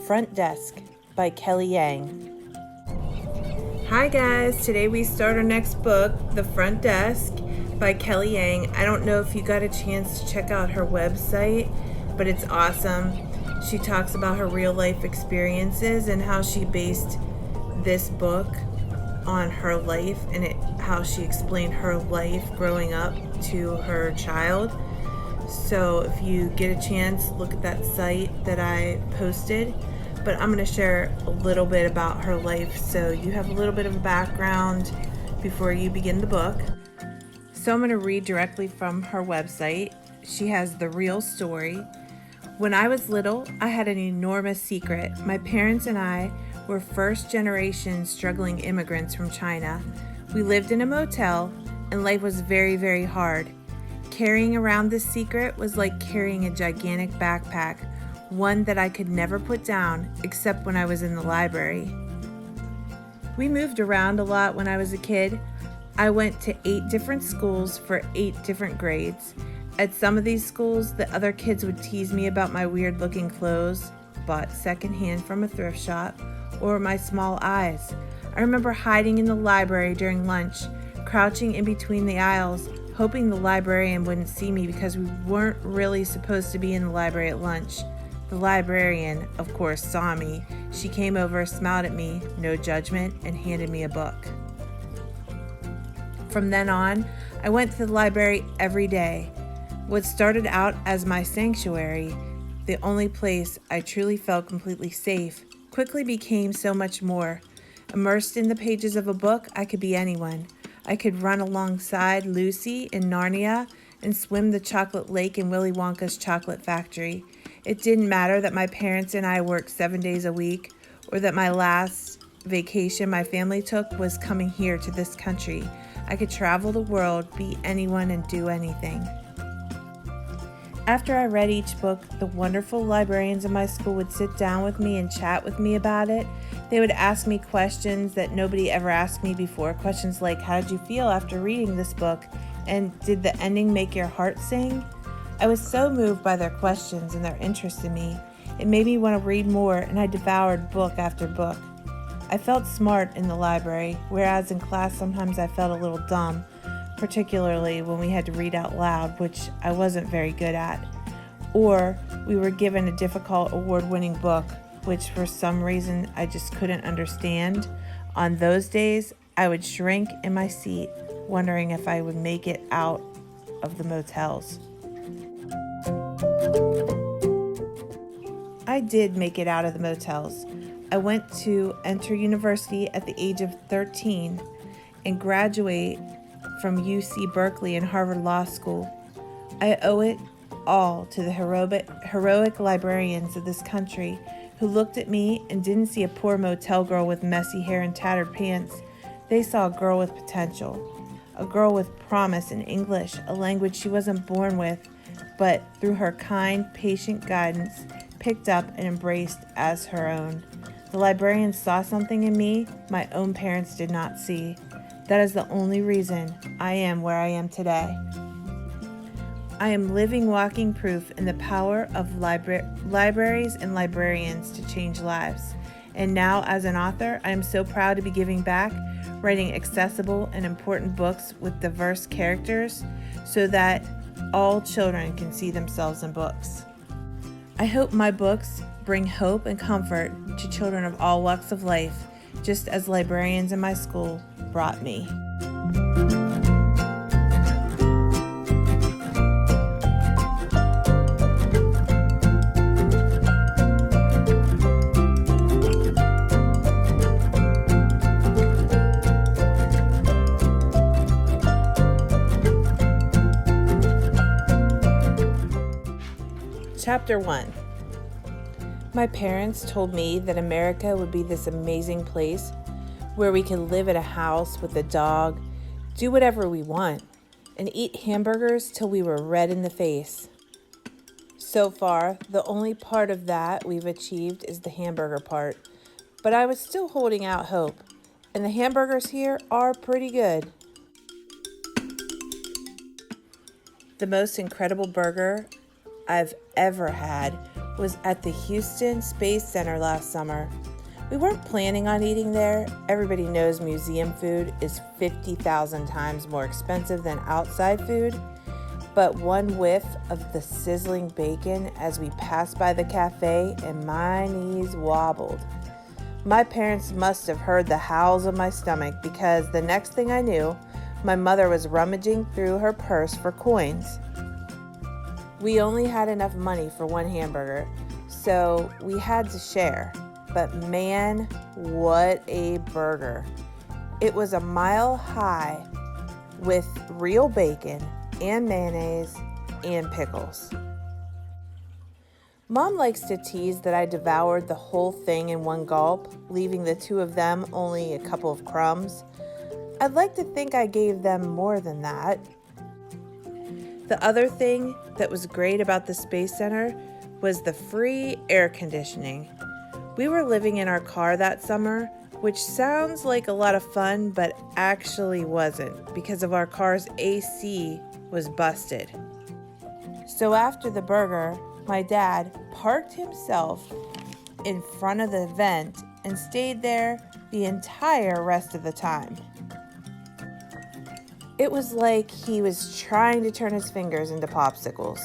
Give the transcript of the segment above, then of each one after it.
Front Desk by Kelly Yang. Hi guys, today we start our next book, The Front Desk by Kelly Yang. I don't know if you got a chance to check out her website, but it's awesome. She talks about her real life experiences and how she based this book on her life and how she explained her life growing up to her child. So if you get a chance, look at that site that I posted. But I'm going to share a little bit about her life so you have a little bit of a background before you begin the book. So I'm going to read directly from her website. She has the real story. When I was little, I had an enormous secret. My parents and I were first-generation struggling immigrants from China. We lived in a motel, and life was very, very hard. Carrying around this secret was like carrying a gigantic backpack, one that I could never put down except when I was in the library. We moved around a lot when I was a kid. I went to 8 different schools for 8 different grades. At some of these schools, the other kids would tease me about my weird-looking clothes, bought secondhand from a thrift shop, or my small eyes. I remember hiding in the library during lunch, crouching in between the aisles, hoping the librarian wouldn't see me because we weren't really supposed to be in the library at lunch. The librarian, of course, saw me. She came over, smiled at me, no judgment, and handed me a book. From then on, I went to the library every day. What started out as my sanctuary, the only place I truly felt completely safe, quickly became so much more. Immersed in the pages of a book, I could be anyone. I could run alongside Lucy in Narnia and swim the chocolate lake in Willy Wonka's chocolate factory. It didn't matter that my parents and I worked 7 days a week, or that my last vacation my family took was coming here to this country. I could travel the world, be anyone, and do anything. After I read each book, the wonderful librarians in my school would sit down with me and chat with me about it. They would ask me questions that nobody ever asked me before. Questions like, how did you feel after reading this book? And did the ending make your heart sing? I was so moved by their questions and their interest in me. It made me want to read more, and I devoured book after book. I felt smart in the library, whereas in class sometimes I felt a little dumb, particularly when we had to read out loud, which I wasn't very good at. Or we were given a difficult award-winning book, which for some reason I just couldn't understand. On those days, I would shrink in my seat, wondering if I would make it out of the motels. I did make it out of the motels. I went to enter university at the age of 13 and graduate from UC Berkeley and Harvard Law School. I owe it all to the heroic librarians of this country who looked at me and didn't see a poor motel girl with messy hair and tattered pants. They saw a girl with potential, a girl with promise in English, a language she wasn't born with, but through her kind, patient guidance, picked up and embraced as her own. The librarians saw something in me my own parents did not see. That is the only reason I am where I am today. I am living walking proof in the power of libraries and librarians to change lives. And now, as an author, I am so proud to be giving back, writing accessible and important books with diverse characters so that all children can see themselves in books. I hope my books bring hope and comfort to children of all walks of life, just as librarians in my school brought me. Chapter 1. My parents told me that America would be this amazing place where we could live at a house with a dog, do whatever we want, and eat hamburgers till we were red in the face. So far, the only part of that we've achieved is the hamburger part, but I was still holding out hope, and the hamburgers here are pretty good. The most incredible burger I've ever had was at the Houston Space Center last summer. We weren't planning on eating there. Everybody knows museum food is 50,000 times more expensive than outside food. But one whiff of the sizzling bacon as we passed by the cafe and my knees wobbled. My parents must have heard the howls of my stomach because the next thing I knew, my mother was rummaging through her purse for coins. We only had enough money for one hamburger, so we had to share. But man, what a burger. It was a mile high with real bacon and mayonnaise and pickles. Mom likes to tease that I devoured the whole thing in one gulp, leaving the two of them only a couple of crumbs. I'd like to think I gave them more than that. The other thing that was great about the Space Center was the free air conditioning. We were living in our car that summer, which sounds like a lot of fun, but actually wasn't because of our car's AC was busted. So after the burger, my dad parked himself in front of the vent and stayed there the entire rest of the time. It was like he was trying to turn his fingers into popsicles.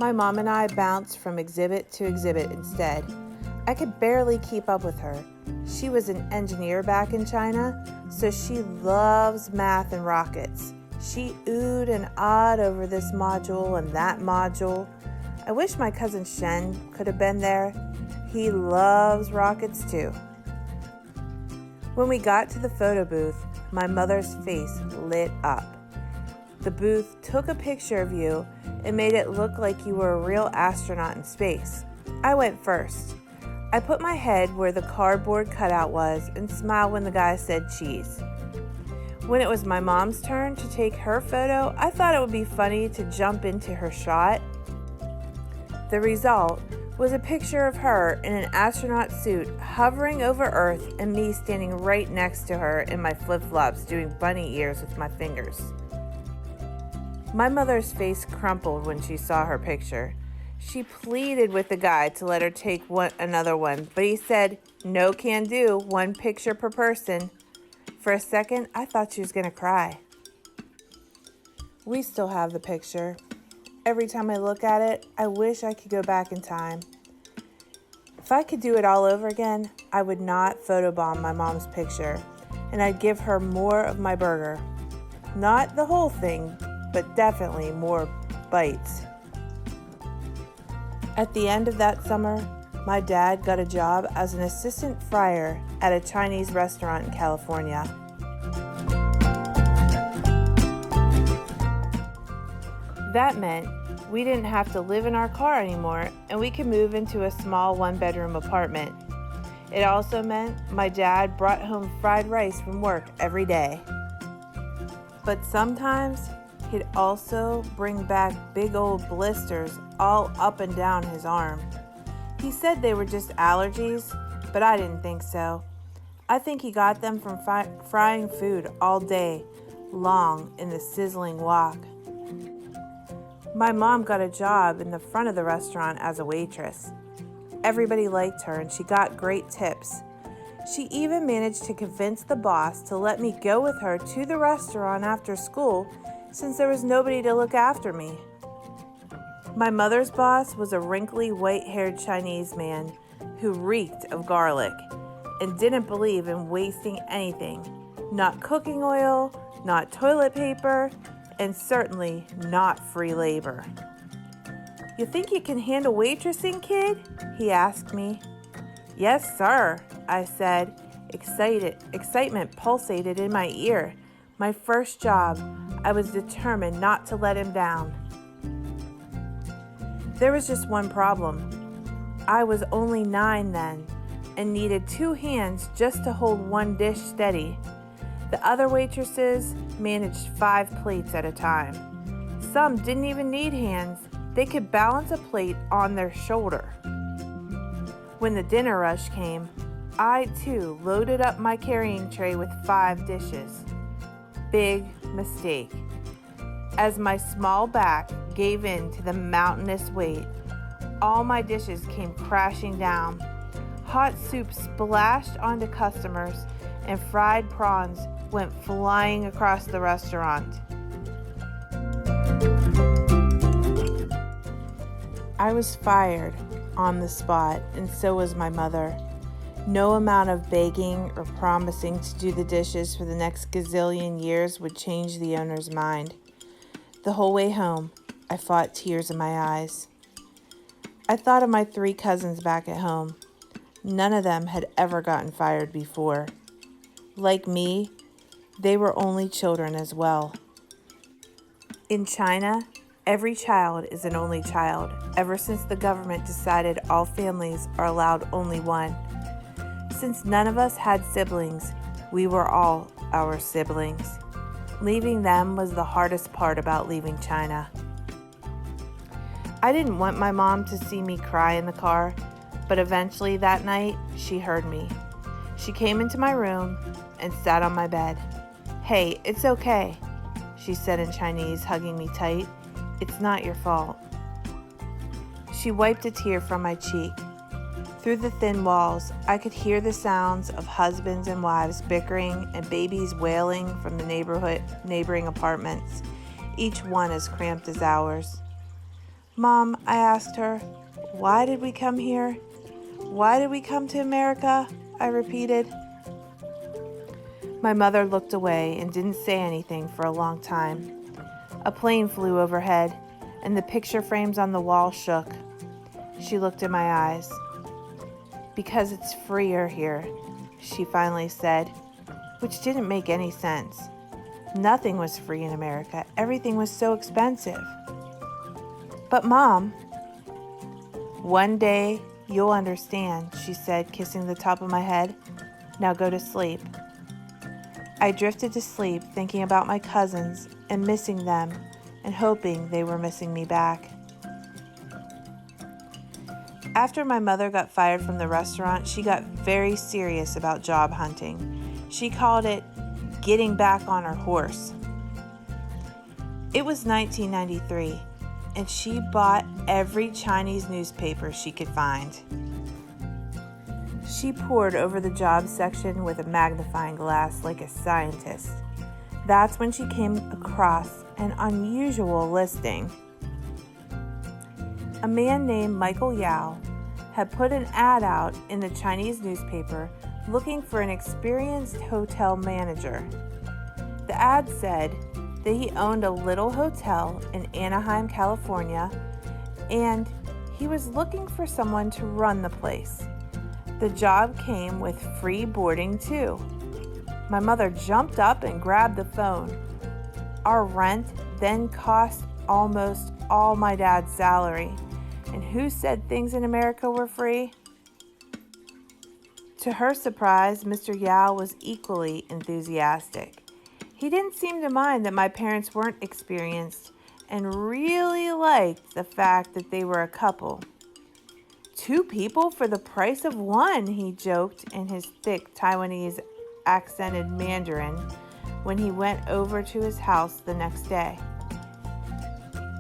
My mom and I bounced from exhibit to exhibit instead. I could barely keep up with her. She was an engineer back in China, so she loves math and rockets. She oohed and awed over this module and that module. I wish my cousin Shen could have been there. He loves rockets too. When we got to the photo booth, my mother's face lit up. The booth took a picture of you and made it look like you were a real astronaut in space. I went first. I put my head where the cardboard cutout was and smiled when the guy said cheese. When it was my mom's turn to take her photo, I thought it would be funny to jump into her shot. The result was a picture of her in an astronaut suit hovering over Earth and me standing right next to her in my flip-flops doing bunny ears with my fingers. My mother's face crumpled when she saw her picture. She pleaded with the guy to let her take another one, but he said, "No can do, one picture per person." For a second, I thought she was going to cry. We still have the picture. Every time I look at it, I wish I could go back in time. If I could do it all over again, I would not photobomb my mom's picture, and I'd give her more of my burger. Not the whole thing, but definitely more bites. At the end of that summer, my dad got a job as an assistant fryer at a Chinese restaurant in California. That meant we didn't have to live in our car anymore, and we could move into a small one-bedroom apartment. It also meant my dad brought home fried rice from work every day. But sometimes he'd also bring back big old blisters all up and down his arm. He said they were just allergies, but I didn't think so. I think he got them from frying food all day long in the sizzling wok. My mom got a job in the front of the restaurant as a waitress. Everybody liked her and she got great tips. She even managed to convince the boss to let me go with her to the restaurant after school since there was nobody to look after me. My mother's boss was a wrinkly, white-haired Chinese man who reeked of garlic and didn't believe in wasting anything. Not cooking oil, not toilet paper, and certainly not free labor. "You think you can handle waitressing, kid?" he asked me. "Yes, sir," I said. Excitement pulsated in my ear. My first job, I was determined not to let him down. There was just one problem. I was only 9 then and needed 2 hands just to hold one dish steady. The other waitresses managed 5 plates at a time. Some didn't even need hands. They could balance a plate on their shoulder. When the dinner rush came, I too loaded up my carrying tray with 5 dishes. Big mistake, as my small back gave in to the mountainous weight. All my dishes came crashing down. Hot soup splashed onto customers, and fried prawns went flying across the restaurant. I was fired on the spot, and so was my mother. No amount of begging or promising to do the dishes for the next gazillion years would change the owner's mind. The whole way home, I fought tears in my eyes. I thought of my 3 cousins back at home. None of them had ever gotten fired before. Like me, they were only children as well. In China, every child is an only child, ever since the government decided all families are allowed only one. Since none of us had siblings, we were all our siblings. Leaving them was the hardest part about leaving China. I didn't want my mom to see me cry in the car, but eventually that night, she heard me. She came into my room and sat on my bed. "Hey, it's okay," she said in Chinese, hugging me tight. "It's not your fault." She wiped a tear from my cheek. Through the thin walls, I could hear the sounds of husbands and wives bickering and babies wailing from the neighboring apartments, each one as cramped as ours. "Mom," I asked her, "why did we come here? Why did we come to America?" I repeated. My mother looked away and didn't say anything for a long time. A plane flew overhead, and the picture frames on the wall shook. She looked in my eyes. "Because it's freer here," she finally said, which didn't make any sense. Nothing was free in America. Everything was so expensive. "But Mom..." "One day you'll understand," she said, kissing the top of my head. "Now go to sleep." I drifted to sleep, thinking about my cousins and missing them and hoping they were missing me back. After my mother got fired from the restaurant, she got very serious about job hunting. She called it getting back on her horse. It was 1993, and she bought every Chinese newspaper she could find. She pored over the job section with a magnifying glass like a scientist. That's when she came across an unusual listing. A man named Michael Yao had put an ad out in the Chinese newspaper looking for an experienced hotel manager. The ad said that he owned a little hotel in Anaheim, California, and he was looking for someone to run the place. The job came with free boarding too. My mother jumped up and grabbed the phone. Our rent then cost almost all my dad's salary. And who said things in America were free? To her surprise, Mr. Yao was equally enthusiastic. He didn't seem to mind that my parents weren't experienced and really liked the fact that they were a couple. "2 people for the price of 1, he joked in his thick Taiwanese accented Mandarin when he went over to his house the next day.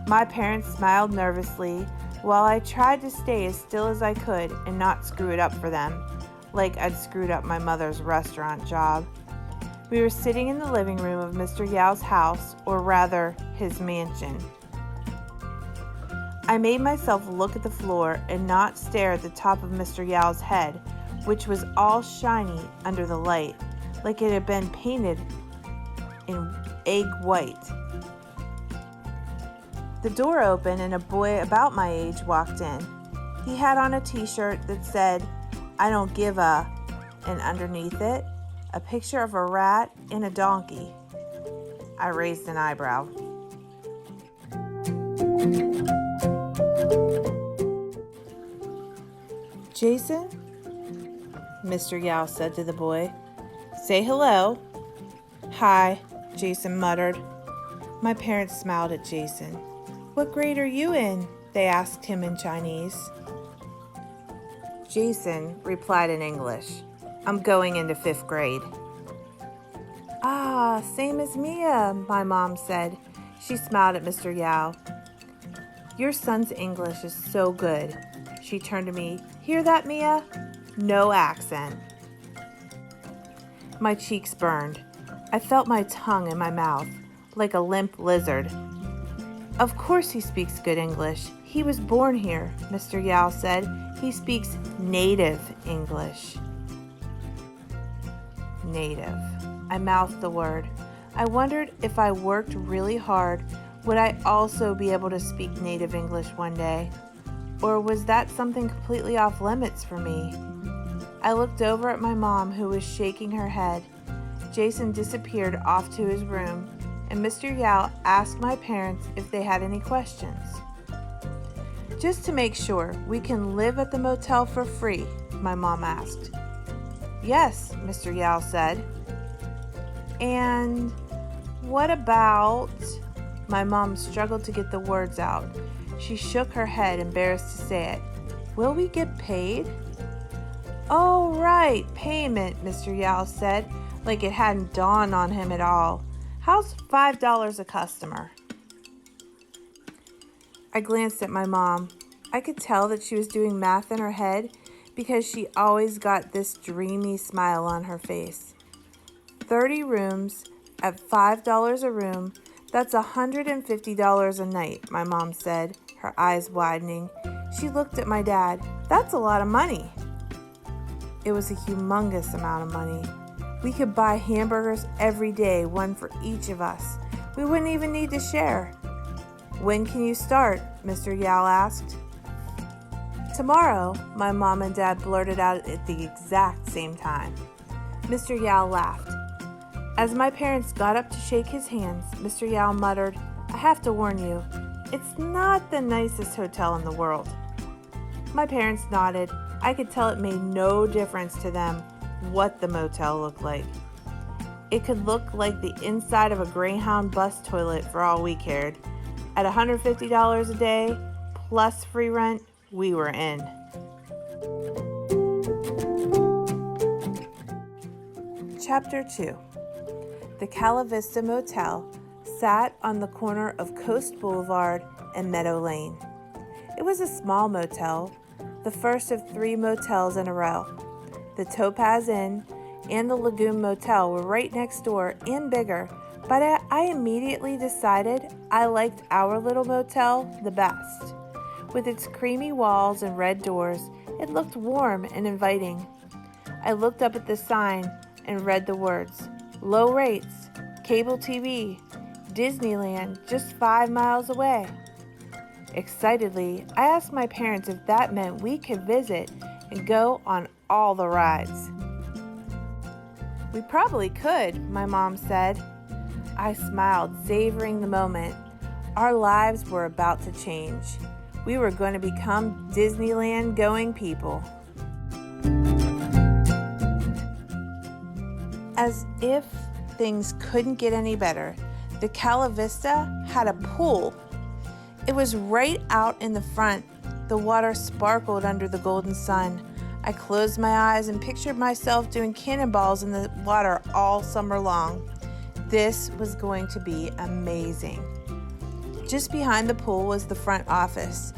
My parents smiled nervously while I tried to stay as still as I could and not screw it up for them, like I'd screwed up my mother's restaurant job. We were sitting in the living room of Mr. Yao's house, or rather, his mansion. I made myself look at the floor and not stare at the top of Mr. Yao's head, which was all shiny under the light, like it had been painted in egg white. The door opened and a boy about my age walked in. He had on a t-shirt that said, "I don't give a," and underneath it, a picture of a rat and a donkey. I raised an eyebrow. "Jason?" Mr. Yao said to the boy. "Say hello." "Hi," Jason muttered. My parents smiled at Jason. "What grade are you in?" they asked him in Chinese. Jason replied in English, "I'm going into 5th grade." "Ah, same as Mia," my mom said. She smiled at Mr. Yao. Your son's English is so good. She turned to me. Hear that, Mia? No accent. My cheeks burned. I felt my tongue in my mouth, like a limp lizard. Of course he speaks good English. He was born here, Mr. Yao said. He speaks native English. Native. I mouthed the word. I wondered if I worked really hard, would I also be able to speak native English one day? Or was that something completely off limits for me? I looked over at my mom, who was shaking her head. Jason disappeared off to his room, and Mr. Yao asked my parents if they had any questions. Just to make sure we can live at the motel for free, my mom asked. Yes, Mr. Yao said. And what about... My mom struggled to get the words out. She shook her head, embarrassed to say it. Will we get paid? Oh, right, payment, Mr. Yao said, like it hadn't dawned on him at all. How's $5 a customer? I glanced at my mom. I could tell that she was doing math in her head because she always got this dreamy smile on her face. 30 rooms at $5 a room, that's $150 a night, my mom said, her eyes widening. She looked at my dad. That's a lot of money. It was a humongous amount of money. We could buy hamburgers every day, one for each of us. We wouldn't even need to share. When can you start? Mr. Yao asked. Tomorrow, my mom and dad blurted out at the exact same time. Mr. Yao laughed. As my parents got up to shake his hands, Mr. Yao muttered, I have to warn you, it's not the nicest hotel in the world. My parents nodded. I could tell it made no difference to them what the motel looked like. It could look like the inside of a Greyhound bus toilet for all we cared. At $150 a day, plus free rent, we were in. Chapter 2. The Cala Vista Motel sat on the corner of Coast Boulevard and Meadow Lane. It was a small motel, the first of 3 motels in a row. The Topaz Inn and the Lagoon Motel were right next door and bigger, but I immediately decided I liked our little motel the best. With its creamy walls and red doors, it looked warm and inviting. I looked up at the sign and read the words, low rates, cable TV, Disneyland just 5 miles away. Excitedly, I asked my parents if that meant we could visit and go on all the rides. We probably could, my mom said. I smiled, savoring the moment. Our lives were about to change. We were going to become Disneyland-going people. As if things couldn't get any better, the Cala Vista had a pool. It was right out in the front. The water sparkled under the golden sun. I closed my eyes and pictured myself doing cannonballs in the water all summer long. This was going to be amazing. Just behind the pool was the front office.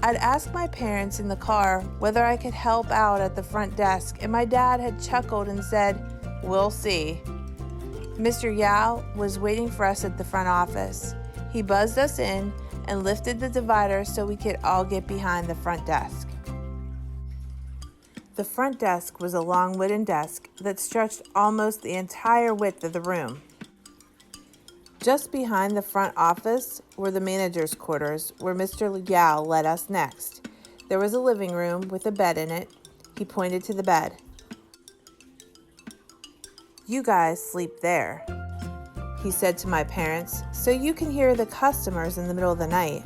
I'd asked my parents in the car whether I could help out at the front desk, and my dad had chuckled and said, "We'll see." Mr. Yao was waiting for us at the front office. He buzzed us in and lifted the divider so we could all get behind the front desk. The front desk was a long wooden desk that stretched almost the entire width of the room. Just behind the front office were the manager's quarters, where Mr. Yao led us next. There was a living room with a bed in it. He pointed to the bed. "You guys sleep there," he said to my parents, "so you can hear the customers in the middle of the night."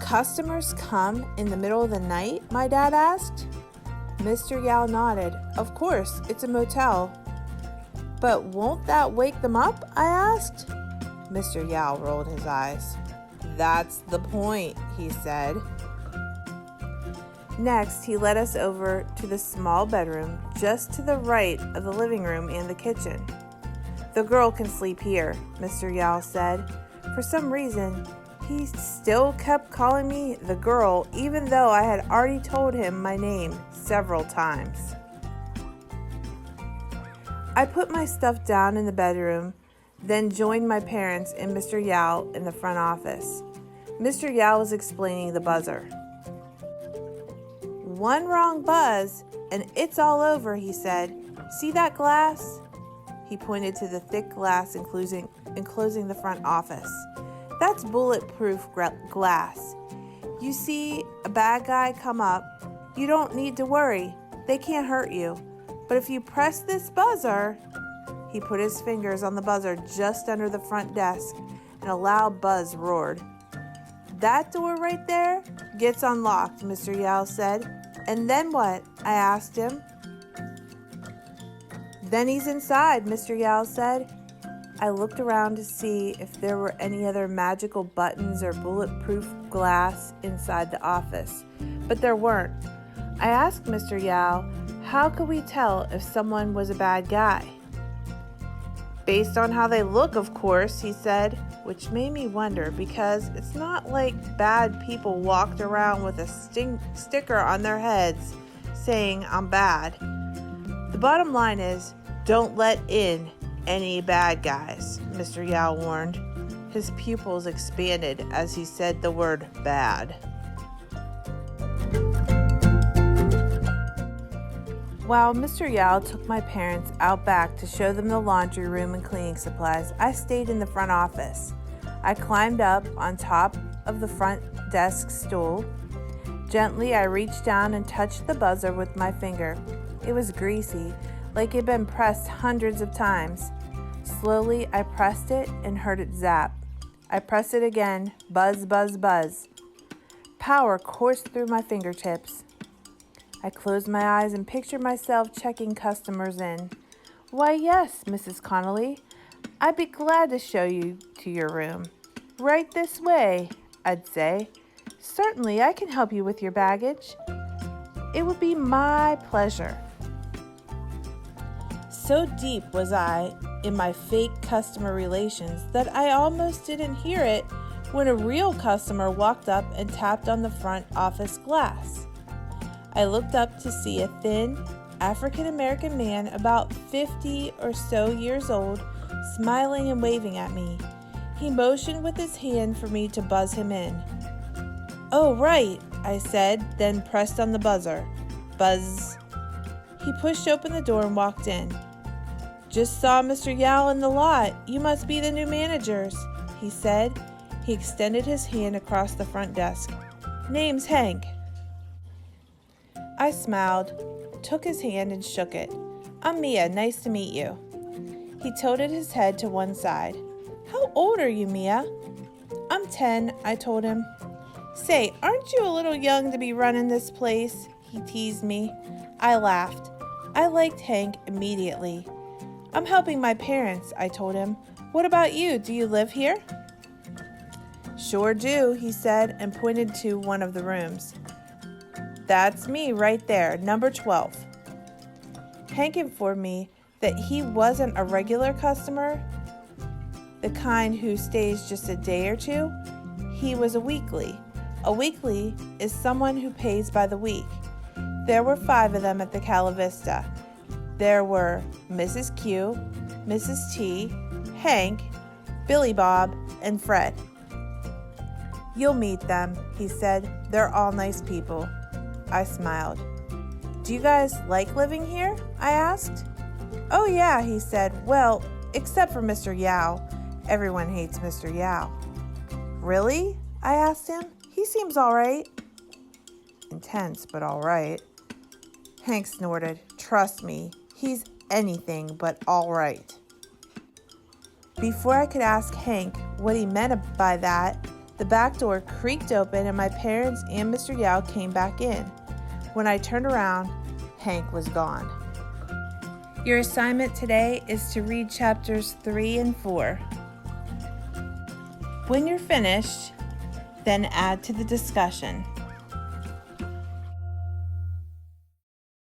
"Customers come in the middle of the night?" my dad asked. Mr. Yao nodded. "Of course, it's a motel." "But won't that wake them up?" I asked. Mr. Yao rolled his eyes. "That's the point," he said. Next, he led us over to the small bedroom just to the right of the living room and the kitchen. "The girl can sleep here," Mr. Yao said. For some reason, He still kept calling me the girl, even though I had already told him my name several times. I put my stuff down in the bedroom, then joined my parents and Mr. Yao in the front office. Mr. Yao was explaining the buzzer. "One wrong buzz, and it's all over," he said. "See that glass?" He pointed to the thick glass enclosing the front office. "That's bulletproof glass. You see a bad guy come up, you don't need to worry. They can't hurt you. But if you press this buzzer," he put his fingers on the buzzer just under the front desk, and a loud buzz roared. "That door right there gets unlocked," Mr. Yao said. "And then what?" I asked him. "Then he's inside," Mr. Yao said. I looked around to see if there were any other magical buttons or bulletproof glass inside the office, but there weren't. I asked Mr. Yao, how could we tell if someone was a bad guy? "Based on how they look, of course," he said, which made me wonder because it's not like bad people walked around with a sticker on their heads saying, "I'm bad." The bottom line is, don't let in any bad guys, Mr. Yao warned. His pupils expanded as he said the word bad. While Mr. Yao took my parents out back to show them the laundry room and cleaning supplies, I stayed in the front office. I climbed up on top of the front desk stool. Gently, I reached down and touched the buzzer with my finger. It was greasy, like it had been pressed hundreds of times. Slowly, I pressed it and heard it zap. I pressed it again, buzz, buzz, buzz. Power coursed through my fingertips. I closed my eyes and pictured myself checking customers in. "Why, yes, Mrs. Connolly. I'd be glad to show you to your room." "Right this way," I'd say. "Certainly, I can help you with your baggage." "It would be my pleasure." So deep was I in my fake customer relations that I almost didn't hear it when a real customer walked up and tapped on the front office glass. I looked up to see a thin, African-American man about 50 or so years old, smiling and waving at me. He motioned with his hand for me to buzz him in. "Oh, right," I said, then pressed on the buzzer. Buzz. He pushed open the door and walked in. "Just saw Mr. Yao in the lot. You must be the new managers," he said. He extended his hand across the front desk. "Name's Hank." I smiled, took his hand and shook it. "I'm Mia, nice to meet you." He tilted his head to one side. "How old are you, Mia?" "I'm 10, I told him. "Say, aren't you a little young to be running this place?" he teased me. I laughed. I liked Hank immediately. "I'm helping my parents," I told him. "What about you? Do you live here?" "Sure do," he said and pointed to one of the rooms. "That's me right there, number 12. Hank informed me that he wasn't a regular customer, the kind who stays just a day or two. He was a weekly. A weekly is someone who pays by the week. There were 5 of them at the Cala Vista. There were Mrs. Q, Mrs. T, Hank, Billy Bob, and Fred. "You'll meet them," he said. "They're all nice people." I smiled. "Do you guys like living here?" I asked. "Oh yeah," he said. "Well, except for Mr. Yao. Everyone hates Mr. Yao." "Really?" I asked him. "He seems all right." Intense, but all right. Hank snorted. "Trust me, he's anything but all right." Before I could ask Hank what he meant by that, the back door creaked open and my parents and Mr. Yao came back in. When I turned around, Hank was gone. Your assignment today is to read chapters 3 and 4. When you're finished, then add to the discussion.